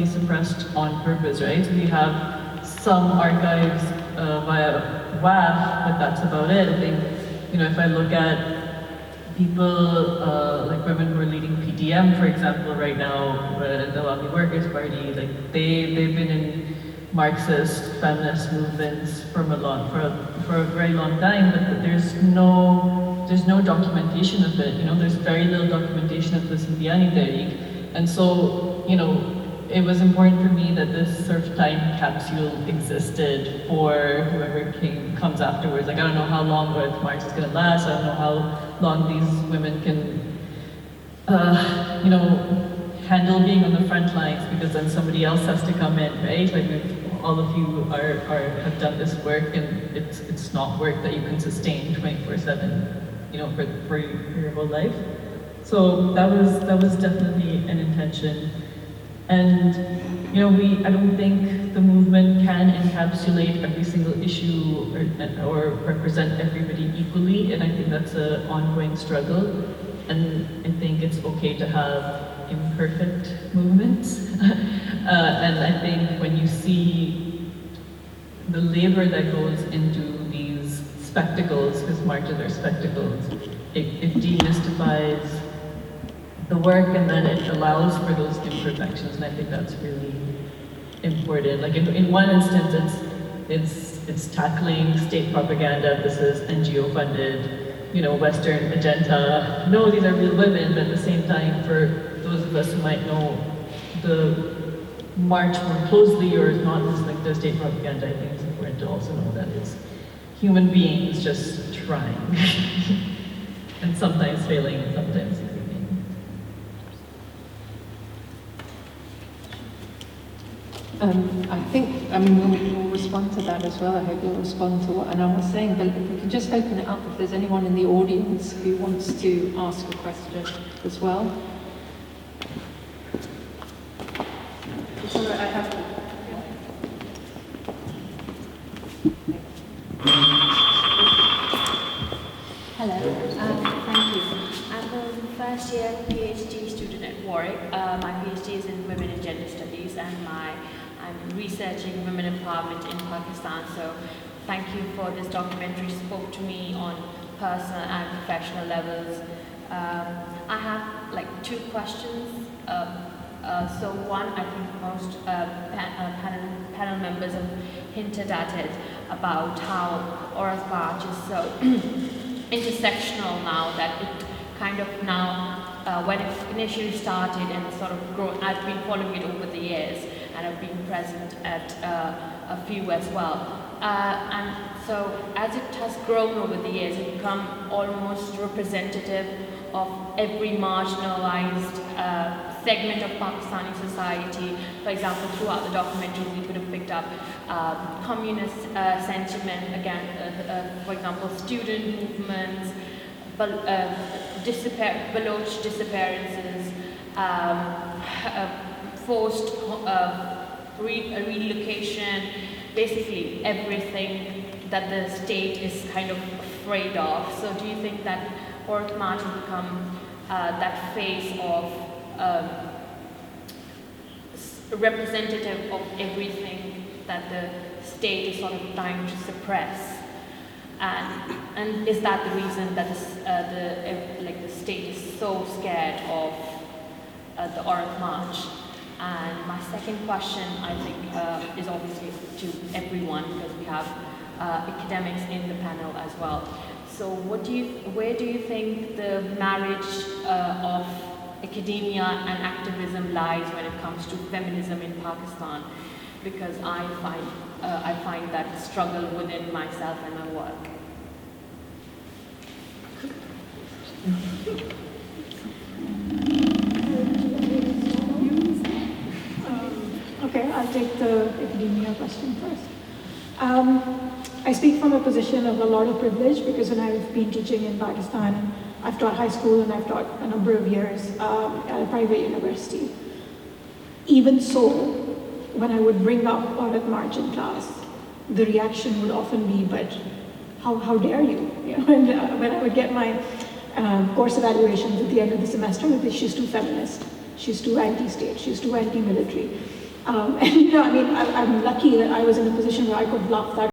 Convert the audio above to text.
completely suppressed on purpose, right? So we have some archives via WAF, but that's about it. I think, if I look at people like women who are leading PTM, for example, right now, the Awami Workers' Party, like they've been in Marxist feminist movements for a very long time, but there's no documentation of it. There's very little documentation of this in the Ani Tehreek, and so it was important for me that this sort of time capsule existed for whoever comes afterwards. Like I don't know how long Earth March is going to last. I don't know how long these women can, handle being on the front lines, because then somebody else has to come in, right? Like all of you have done this work, and it's not work that you can sustain 24/7, for your whole life. So that was definitely an intention, and I don't think the movement can encapsulate every single issue or represent everybody equally, and I think that's an ongoing struggle. And I think it's okay to have imperfect movements. And I think when you see the labor that goes into these spectacles, because marches are spectacles, it demystifies the work, and then it allows for those imperfections, and I think that's really important. Like in one instance, it's tackling state propaganda. This is NGO funded, Western agenda. No, these are real women, but at the same time, for those of us who might know the march more closely or is not listening to state propaganda, I think it's important to also know that it's human beings just trying, and sometimes failing, and sometimes succeeding. We'll respond to that as well. I hope you'll respond to what Anna was saying, but if we can just open it up if there's anyone in the audience who wants to ask a question as well. I have to. Hello, thank you. I'm a first year PhD student at Warwick. My PhD is in Women and Gender Studies, and I'm researching women empowerment in Pakistan. So thank you for this documentary. Spoke to me on personal and professional levels. I have two questions. So one, I think most panel members have hinted at it, about how Aurat March is so intersectional now, that it kind of now, when it initially started and sort of grown, I've been following it over the years, and I've been present at a few as well. And so as it has grown over the years, it's become almost representative of every marginalized segment of Pakistani society. For example, throughout the documentary, we could have picked up communist sentiment, again, for example, student movements, Baloch disappearances, forced relocation, basically everything that the state is kind of afraid of. So do you think that Aurat March will become that face of representative of everything that the state is sort of trying to suppress? And is that the reason that the state is so scared of the Aurat March? And my second question, I think, is obviously to everyone, because we have academics in the panel as well. So where do you think the marriage of academia and activism lies when it comes to feminism in Pakistan? Because I find that struggle within myself and my work. Okay, I'll take the academia question first. I speak from a position of a lot of privilege, because when I've been teaching in Pakistan, I've taught high school and I've taught a number of years at a private university. Even so, when I would bring up Aurat March in class, the reaction would often be, but how dare you? And when I would get my course evaluations at the end of the semester, she's too feminist, she's too anti-state, she's too anti-military. And, you know, I mean, I'm lucky that I was in a position where I could laugh that